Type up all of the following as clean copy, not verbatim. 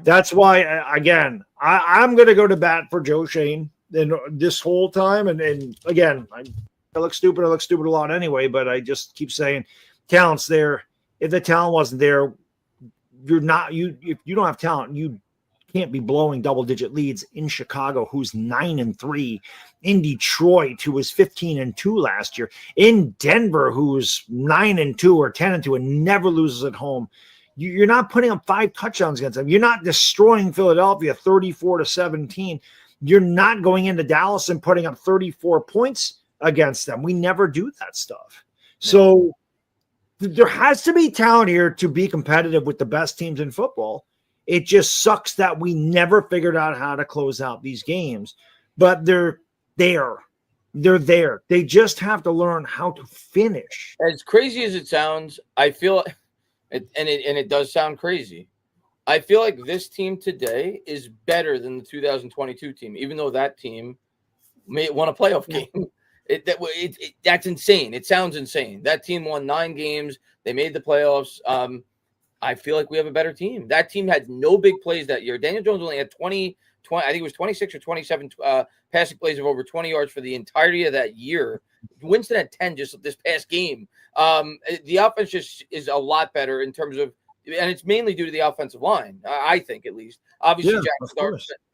That's why, again, I'm going to go to bat for Joe Shane this whole time. And again, I look stupid. I look stupid a lot anyway, but I just keep saying talent's there. If the talent wasn't there, if you don't have talent, you can't be blowing double-digit leads in Chicago, who's 9-3, in Detroit, who was 15-2 last year, in Denver, who's 9-2 or 10-2 and never loses at home. You're not putting up 5 touchdowns against them. You're not destroying Philadelphia 34-17. You're not going into Dallas and putting up 34 points against them. We never do that stuff. So there has to be talent here to be competitive with the best teams in football. It just sucks that we never figured out how to close out these games. But they're there. They're there. They just have to learn how to finish. As crazy as it sounds, I feel – and it does sound crazy. I feel like this team today is better than the 2022 team, even though that team may won a playoff game. That's insane. It sounds insane. That team won 9 games. They made the playoffs. I feel like we have a better team. That team had no big plays that year. Daniel Jones only had 20 I think it was 26 or 27 passing plays of over 20 yards for the entirety of that year. Winston had 10 just this past game. The offense just is a lot better in terms of, and it's mainly due to the offensive line, I think, at least. Obviously,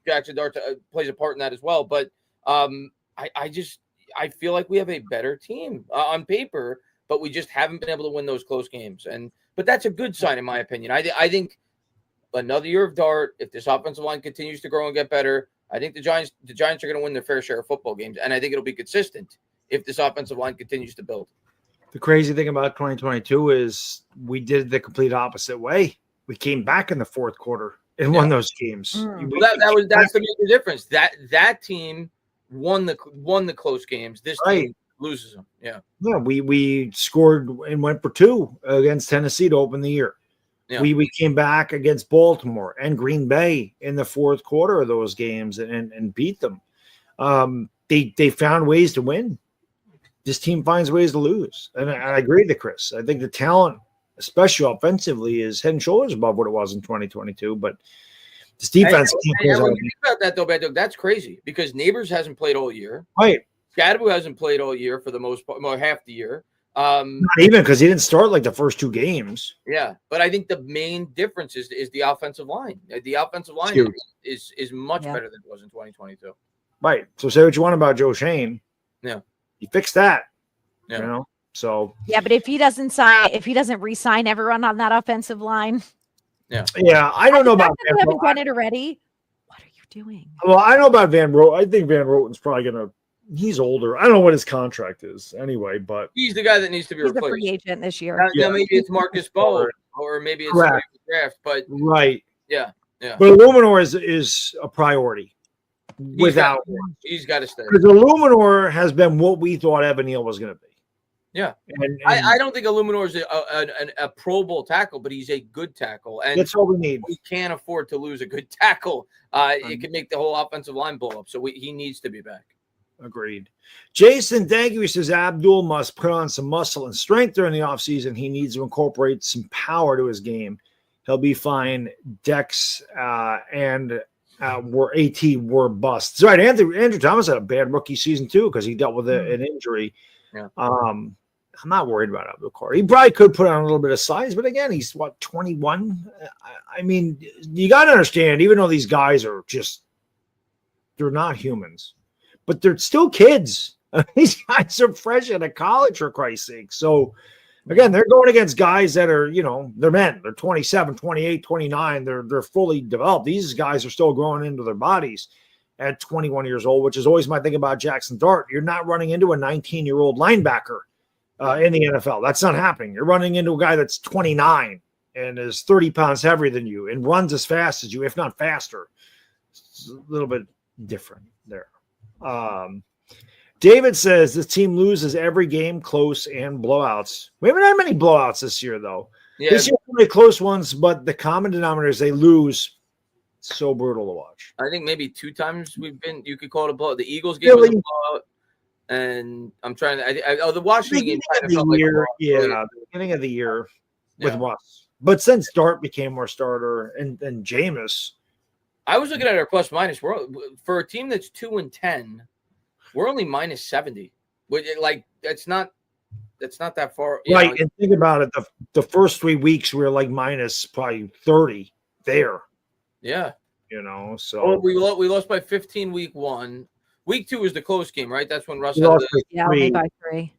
Jackson Dart plays a part in that as well. But I feel like we have a better team on paper, but we just haven't been able to win those close games. But that's a good sign, in my opinion. I think another year of Dart, if this offensive line continues to grow and get better, I think the Giants are going to win their fair share of football games, and I think it'll be consistent if this offensive line continues to build. The crazy thing about 2022 is we did the complete opposite way. We came back in the fourth quarter and won those games. That's the major difference. That team won the close games. This team loses them. Yeah. We scored and went for 2 against Tennessee to open the year. Yeah. We came back against Baltimore and Green Bay in the fourth quarter of those games and beat them. They found ways to win. This team finds ways to lose. And I agree with Chris. I think the talent, especially offensively, is head and shoulders above what it was in 2022. But this defense when you think about that, though, Baddog, that's crazy because Neighbors hasn't played all year. Right. Scadaboo hasn't played all year for the most part, more half the year. Not even because he didn't start like the first 2 games. Yeah, but I think the main difference is the offensive line. The offensive line is much better than it was in 2022. Right. So say what you want about Joe Shane. Yeah. He fixed that. Yeah. You know. So yeah, but if he doesn't re-sign everyone on that offensive line. Yeah. Yeah. I don't know about you haven't done it already. What are you doing? Well, I know about Van Roten. I think Van Roten's probably gonna. He's older. I don't know what his contract is anyway, but he's the guy that needs to be replaced. He's a free agent this year. Now maybe it's Marcus Bowe or maybe it's the draft, but right. Yeah. But Illuminor is a priority. Without he's got to stay. Because Illuminor has been what we thought Evan Neal was going to be. Yeah. And I don't think Illuminor is a Pro Bowl tackle, but he's a good tackle. And that's all we need. We can't afford to lose a good tackle. It could make the whole offensive line blow up. So he needs to be back. Agreed. Jason, thank you. He says Abdul must put on some muscle and strength during the offseason. He needs to incorporate some power to his game. He'll be fine. Dex and were busts. Right. Andrew Thomas had a bad rookie season too because he dealt with an injury. Yeah. I'm not worried about Abdul Carr. He probably could put on a little bit of size, but again, he's 21. I mean, you got to understand, even though these guys are they're not humans, but they're still kids. These guys are fresh out of college, for Christ's sake. So again, they're going against guys that are, they're men. They're 27, 28, 29. They're fully developed. These guys are still growing into their bodies at 21 years old, which is always my thing about Jackson Dart. You're not running into a 19-year-old linebacker in the NFL. That's not happening. You're running into a guy that's 29 and is 30 pounds heavier than you and runs as fast as you, if not faster. It's a little bit different there. David says this team loses every game close and blowouts. We haven't had many blowouts this year, though. Yeah. This year, really close ones, but the common denominator is they lose. It's so brutal to watch. I think maybe 2 times you could call it a blowout. The Eagles game was a blowout, and I'm trying to. The Washington game kind of felt like a blowout. The beginning of the year with Russ. But since Dart became our starter and Jameis, I was looking at our plus minus. We're for a team that's 2-10, we're only minus 70. Like that's not that far. Right. And think about it. The first 3 weeks we were like minus probably 30 there. Yeah. So we lost by 15 week 1. Week 2 was the close game, right? That's when Russ we had lost only by 3.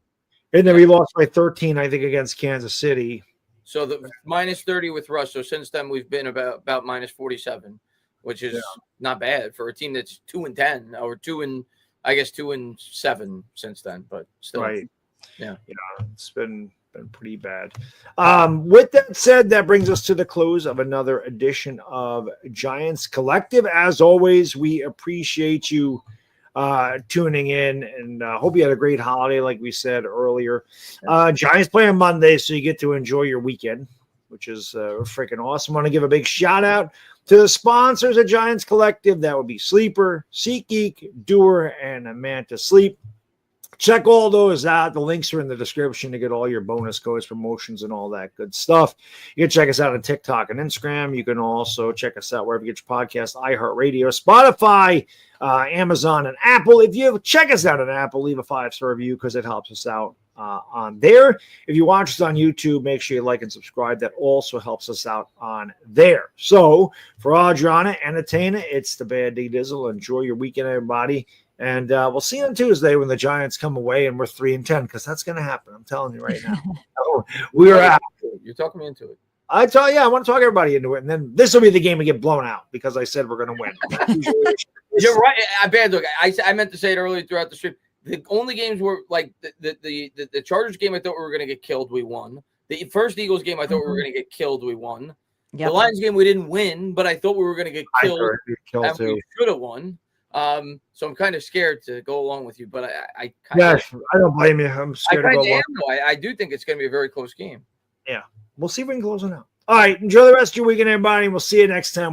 And then we lost by 13, I think, against Kansas City. So the minus 30 with Russ. So since then we've been about minus 47, which is not bad for a team that's 2-10 or 2-7 since then, but still. Right. Yeah. It's been pretty bad. With that said, that brings us to the close of another edition of Giants Collective. As always, we appreciate you tuning in, and hope you had a great holiday, like we said earlier. Giants play on Monday, so you get to enjoy your weekend, which is freaking awesome. I want to give a big shout out to the sponsors of Giants Collective. That would be Sleeper, SeatGeek, Doer, and Manta Sleep. Check all those out. The links are in the description to get all your bonus codes, promotions, and all that good stuff. You can check us out on TikTok and Instagram. You can also check us out wherever you get your podcast, iHeartRadio, Spotify, Amazon, and Apple. If you check us out on Apple, leave a 5-star review because it helps us out on there. If you watch us on YouTube, make sure you like and subscribe. That also helps us out on there. So for Adriana, Entertainah, it's the Bad D Dizzle. Enjoy your weekend, everybody. And we'll see you on Tuesday when the Giants come away and we're 3-10, because that's going to happen. I'm telling you right now. We're out. You're talking me into it. I want to talk everybody into it. And then this will be the game we get blown out because I said we're going to win. You're right. Look, I meant to say it earlier throughout the stream. The only games were like the Chargers game I thought we were going to get killed. We won. The first Eagles game I thought we were going to get killed. We won. Yep. The Lions game we didn't win, but I thought we were going to get killed. And we should have won. So I'm kind of scared to go along with you, but I don't blame you. I'm scared to go along. I do think it's going to be a very close game. Yeah. We'll see if we can close it out. All right. Enjoy the rest of your weekend, everybody. We'll see you next time.